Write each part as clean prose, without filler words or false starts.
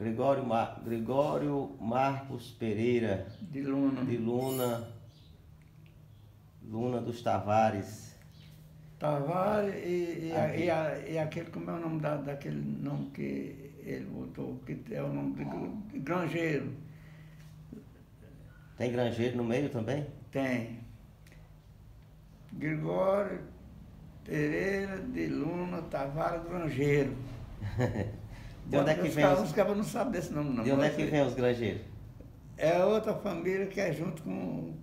Gregório Marcos Pereira, de Luna. de Luna dos Tavares. Tavares e aquele, como é o nome daquele nome que ele botou, que é o nome de Grangeiro. Tem Grangeiro no meio também? Tem. Gregório Pereira de Luna Tavares Grangeiro. De onde é que vem os caras não sabem desse nome, não. De onde é que vem os Grangeiros? É outra família que é junto com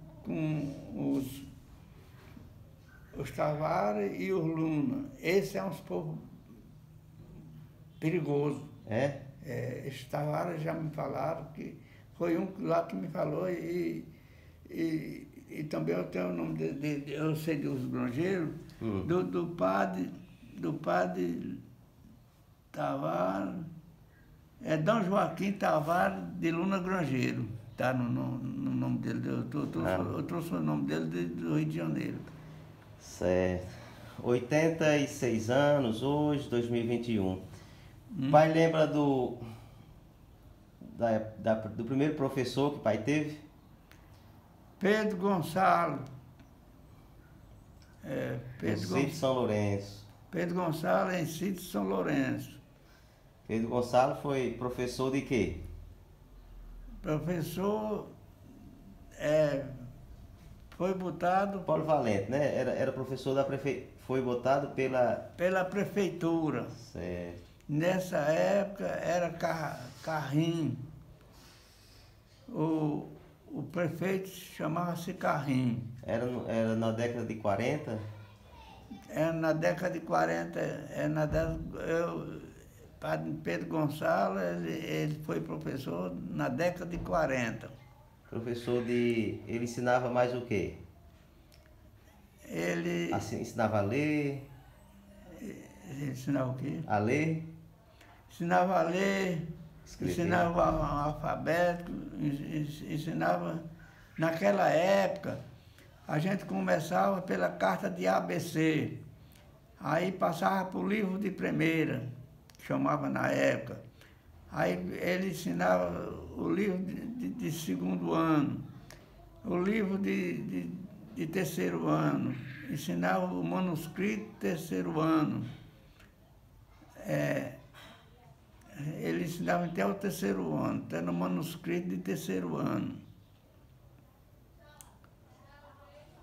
os Tavares e os Luna. Esse é uns povos perigosos. É? Esses Tavares já me falaram que foi um lá que me falou e também eu tenho o nome eu sei dos Grangeiros, do padre Tavares, é Dom Joaquim Tavares de Luna Grangeiro, tá no nome dele, eu trouxe o nome dele do Rio de Janeiro. Certo. 86 anos hoje, 2021. Pai lembra do primeiro professor que pai teve? Pedro Gonçalo. Sítio São Lourenço. Pedro Gonçalo em Sítio São Lourenço. Pedro Gonçalo foi professor de quê? Professor, foi botado... Polivalente, né? Era professor da prefeitura. Foi botado pela prefeitura. Certo. Nessa época era Carrinho. O prefeito chamava-se Carrinho. Era na década de 40? Era na década de 40, Padre Pedro Gonçalo, ele foi professor na década de 40. Ele ensinava mais o quê? Ele ensinava a ler? Ele ensinava o quê? A ler? Ensinava a ler, Escrever. ensinava o alfabeto, ensinava... Naquela época, a gente começava pela carta de ABC, aí passava para o livro de primeira, que chamava na época. Aí ele ensinava o livro de segundo ano, o livro de terceiro ano, ensinava o manuscrito de terceiro ano. Ele ensinava até o terceiro ano, até no manuscrito de terceiro ano.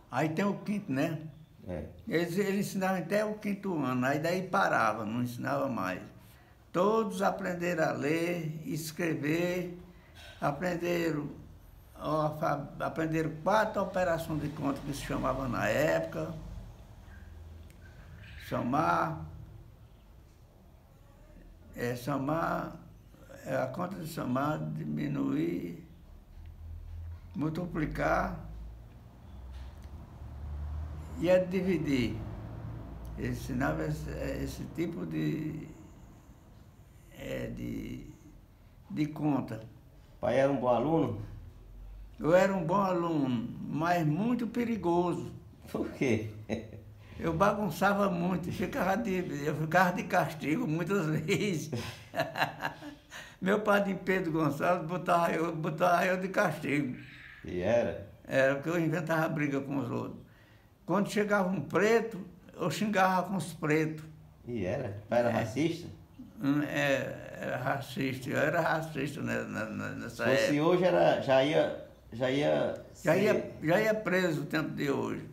Aí tem o quinto, né? Ele ensinava até o quinto ano, aí daí parava, não ensinava mais. Todos aprenderam a ler, escrever, aprenderam 4 operações de conta que se chamavam na época. A conta de somar, diminuir, multiplicar e a dividir. Ele ensinava esse tipo de conta. Pai era um bom aluno? Eu era um bom aluno, mas muito perigoso. Por quê? Eu bagunçava muito, eu ficava de castigo muitas vezes. Meu padre Pedro Gonçalves botava eu de castigo. E era? Era porque eu inventava briga com os outros. Quando chegava um preto, eu xingava com os pretos. E era? Pai era racista? Era racista, eu era racista nessa época. Se fosse hoje já ia preso o tempo de hoje.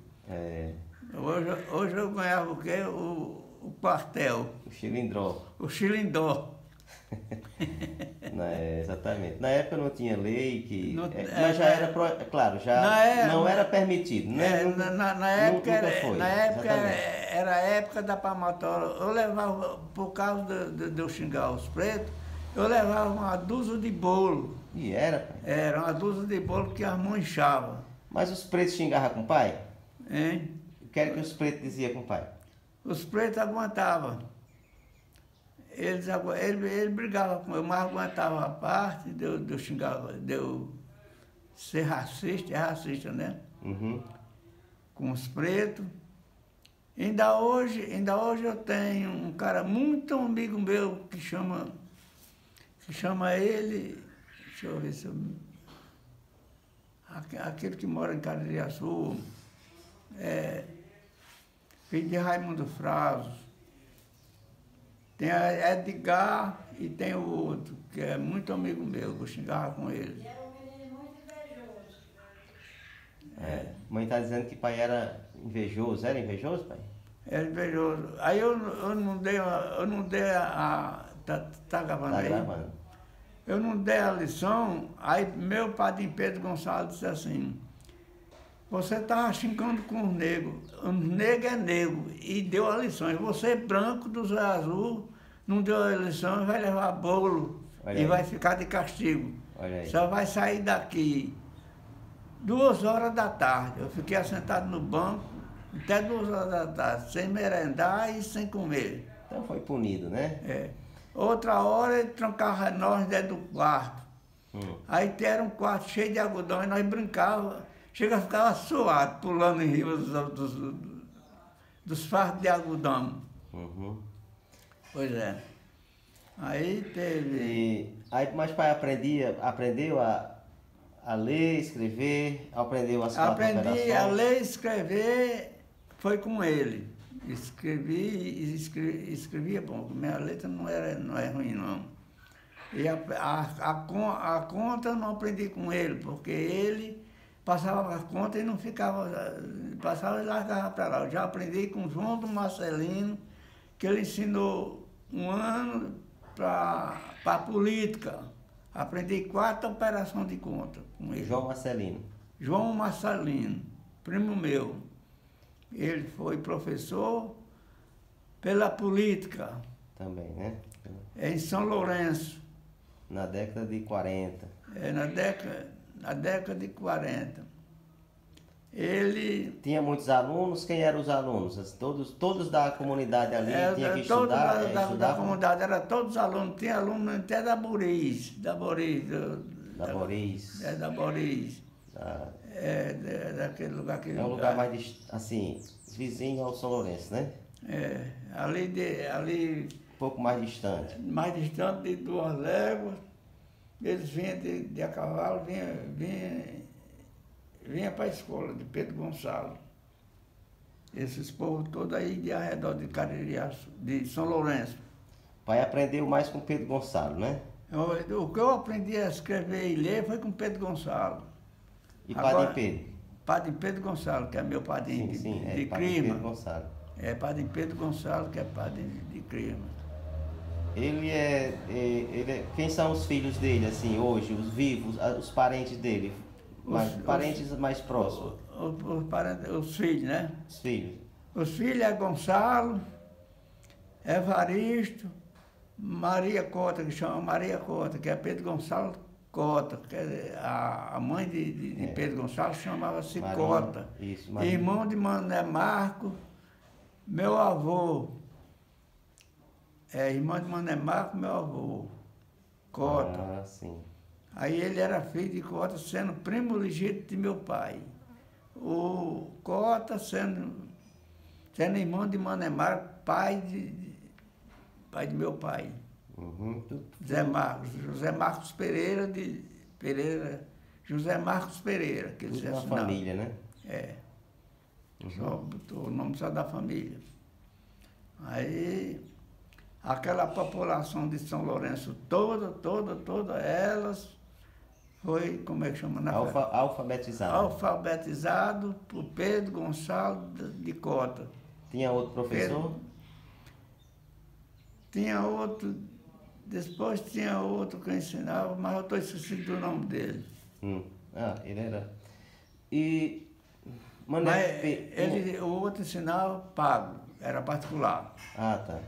Hoje eu ganhava o quê? O quartel. O xilindró. O xilindó. Exatamente. Na época não tinha lei mas já era, claro, não era permitido, né? Na época era a época da palmatória. Eu levava, por causa de eu xingar os pretos, eu levava uma dúzia de bolo. E era, pai? Era uma dúzia de bolo que as mãos inchavam. Mas os pretos xingavam com o pai? Hein? O que era que os pretos diziam com o pai? Os pretos aguentavam. Ele brigava com eu, mas aguentava a parte de eu xingar, de eu ser racista, é racista, né? Uhum. Com os pretos. Ainda hoje eu tenho um cara muito amigo meu que chama ele, deixa eu ver se eu... Aquele que mora em Caririaçu, filho de Raimundo Fraso. Tem a Edgar e tem o outro, que é muito amigo meu, eu xingava com ele. Era um menino muito invejoso. Mãe está dizendo que pai era invejoso. Era invejoso, pai? Era invejoso. Aí eu não dei a... Tá gravando aí? Tá gravando. Eu não dei a lição, aí meu padrinho Pedro Gonçalves disse assim, você estava xingando com os negros, o negro é negro, e deu a lição. E você branco do Zé Azul, não deu a lição, vai levar bolo e vai ficar de castigo. Só vai sair daqui 2 horas da tarde. Eu fiquei assentado no banco até 2 horas da tarde, sem merendar e sem comer. Então foi punido, né? Outra hora ele trancava nós dentro do quarto. Aí era um quarto cheio de algodão e nós brincávamos. Chega a ficar suado, pulando em riba dos fardos de algodão. Pois é. Aí teve... Mas pai aprendeu a ler, escrever, aprendeu as 4 operações? Aprendi a ler e escrever, foi com ele. Escrevia bom, minha letra não é ruim não. E a conta eu não aprendi com ele, porque ele passava a conta e não ficava, passava e largava para lá. Eu já aprendi com o João do Marcelino, que ele ensinou 1 ano para política. Aprendi 4 operações de conta com ele. João Marcelino. João Marcelino, primo meu. Ele foi professor pela política. Também, né? Em São Lourenço. Na década de 40. Na década de 40. Ele... Tinha muitos alunos? Quem eram os alunos? Todos da comunidade ali tinham que estudar? Da comunidade, eram todos alunos. Tinha aluno até da Boris. Da Boris. Da Boris. Daquele lugar que... É um lugar mais, assim, vizinho ao São Lourenço, né? Ali... Um pouco mais distante. Mais distante de 2 léguas. Eles vinham de a cavalo, vinha para a escola de Pedro Gonçalves. Esses povos todos aí de arredor de Caririaçu, de São Lourenço. Pai aprendeu mais com Pedro Gonçalves, né? O que eu aprendi a escrever e ler foi com Pedro Gonçalves. E Padre Pedro? Padre Pedro Gonçalves, que é meu padrinho de Padre Crima. Pedro Gonçalves. Padre Pedro Gonçalves, que é padre de Crima. Quem são os filhos dele, assim, hoje, os vivos, os parentes dele? Parentes mais próximos? Os filhos, né? Os filhos. Os filhos é Gonçalo, Evaristo, Maria Cota, que chama Maria Cota, que é Pedro Gonçalo Cota, que é a mãe de Pedro Gonçalo chamava-se Cota. Isso, irmão de Mané Marco, meu avô. Irmão de Mané Marco, meu avô. Cota. Ah, sim. Aí ele era filho de Cota, sendo primo legítimo de meu pai. O Cota sendo irmão de Mané Marco, pai de meu pai. José Marcos Pereira, José Marcos Pereira, que eles assinaram. Tudo da família, né? Só botou o nome só da família. Aí, aquela população de São Lourenço toda elas foi, como é que chama? Alfabetizado. Alfabetizado por Pedro Gonçalves de Cota. Tinha outro professor? Tinha outro, depois tinha outro que eu ensinava, mas eu estou esquecido do nome dele. Ele era... E... o outro ensinava pago, era particular. Tá.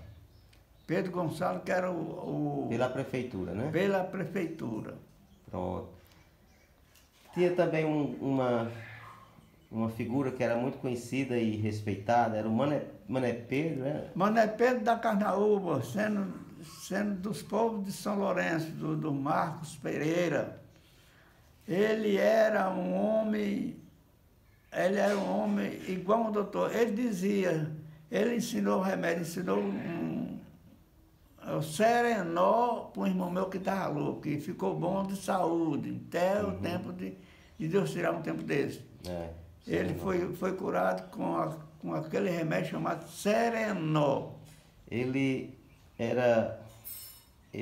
Pedro Gonçalves, que era o... Pela prefeitura, né? Pela prefeitura. Pronto. Tinha também uma figura que era muito conhecida e respeitada, era o Mané Pedro, né? Mané Pedro da Carnaúba, sendo dos povos de São Lourenço, do Marcos Pereira. Ele era um homem igual um doutor. Ele dizia, ele ensinou o remédio, ensinou o Serenó para um irmão meu que estava louco, que ficou bom de saúde, até o tempo de Deus tirar um tempo desse. Ele foi curado com aquele remédio chamado Serenó. Ele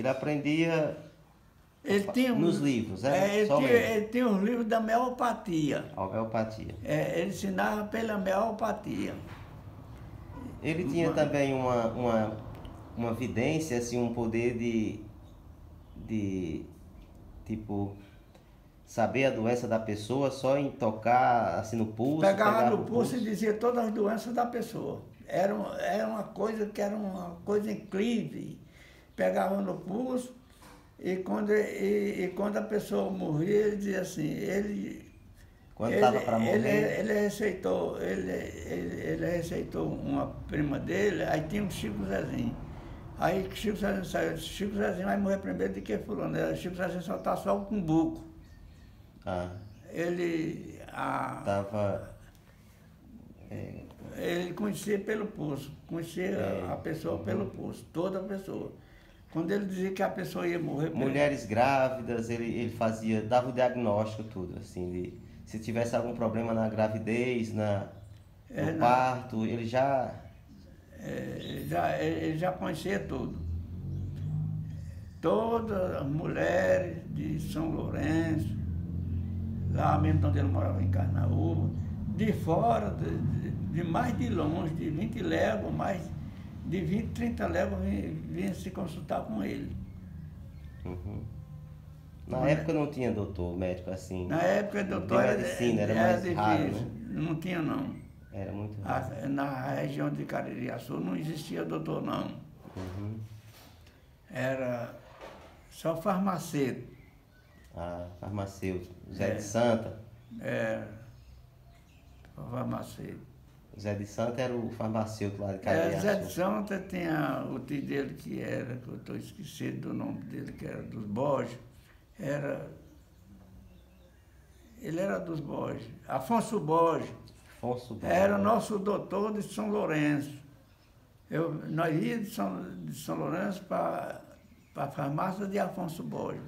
aprendia nos livros, ele tinha os livros da homeopatia. Homeopatia. Ele ensinava pela homeopatia. Ele tinha também uma vidência, assim, um poder de tipo, saber a doença da pessoa só em tocar assim no pulso. Pegava no pulso e dizia todas as doenças da pessoa. Era uma coisa incrível. Pegava no pulso e quando a pessoa morria, ele dizia assim, quando estava para morrer, ele receitou uma prima dele, aí tinha um Chico Zezinho. Aí Chico Zezinho saiu, Chico Zezinho vai morrer primeiro do que fulano. Chico Zezinho só tá só o cumbuco. Ele conhecia pelo pulso, conhecia a pessoa pelo pulso, toda a pessoa. Quando ele dizia que a pessoa ia morrer... Mulheres grávidas, ele dava o diagnóstico tudo, assim, se tivesse algum problema na gravidez, no parto, ele já conhecia tudo. Todas as mulheres de São Lourenço, lá mesmo onde ele morava em Carnaúba, de fora, de mais de longe, de 20 léguas, mais de 20, 30 léguas, vinha se consultar com ele. Na época não tinha doutor, médico assim. Na época, doutor medicina era mais difícil, raro, né? Não tinha, não. Era muito raro. Na região de Caririaçu não existia doutor, não. Era só farmacêutico. Farmacêutico. Zé de Santa. Farmacêutico. Zé de Santa era o farmacêutico lá de Caririaçu. Zé de Santa tinha o tio dele que eu estou esquecendo do nome dele, que era dos Borges. Ele era dos Borges. Afonso Borges. Era o nosso doutor de São Lourenço. Nós íamos de São Lourenço para a farmácia de Afonso Borges.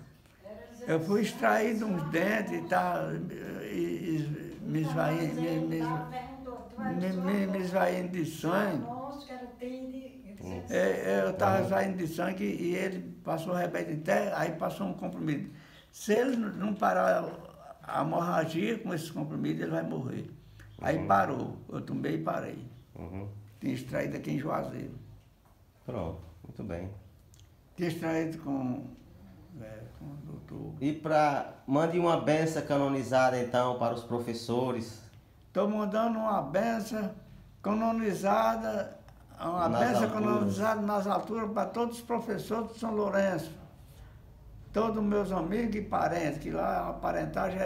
Eu fui extraído uns dentes e me esvaindo de sangue. Eu estava esvaindo de sangue e ele passou remédio até, aí passou um comprimido. Se ele não parar a hemorragia com esse comprimido, ele vai morrer. Aí parou, eu tomei e parei. Tinha extraído aqui em Juazeiro. Pronto, muito bem. Tinha extraído com o doutor. E mande uma benção canonizada então para os professores. Estou mandando uma benção canonizada, nas alturas para todos os professores de São Lourenço. Todos meus amigos e parentes, que lá a parentagem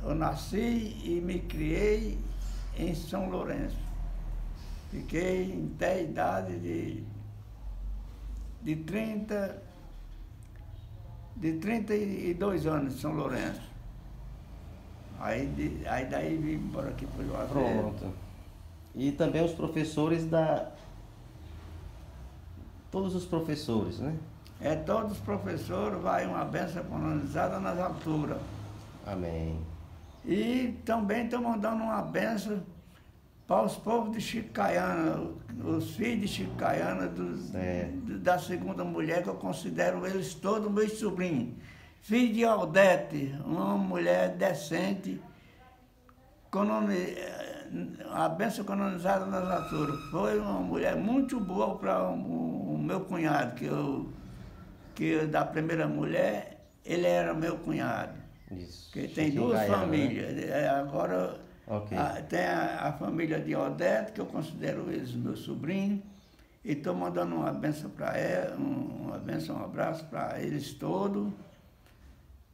eu nasci e me criei em São Lourenço. Fiquei até a idade de 32 anos em São Lourenço. Aí daí vim embora aqui para o Juazeiro. Pronto. E também os professores todos os professores, né? Todos os professores, vai uma benção canonizada nas alturas. Amém. E também estou mandando uma benção para os povos de Chico Caiana, os filhos de Chico Caiana, da segunda mulher, que eu considero eles todos meus sobrinhos. Filho de Aldete, uma mulher decente, a benção canonizada nas alturas. Foi uma mulher muito boa para o meu cunhado, que da primeira mulher, ele era meu cunhado. Isso. Que tem duas famílias. Né? Agora tem a família de Odete, que eu considero eles meus sobrinhos, e estou mandando uma benção para ela, um abraço para eles todos.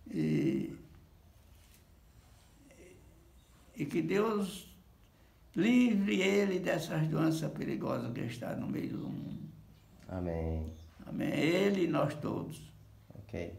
E que Deus livre ele dessas doenças perigosas que está no meio do mundo. Amém. Amém. Ele e nós todos. Ok.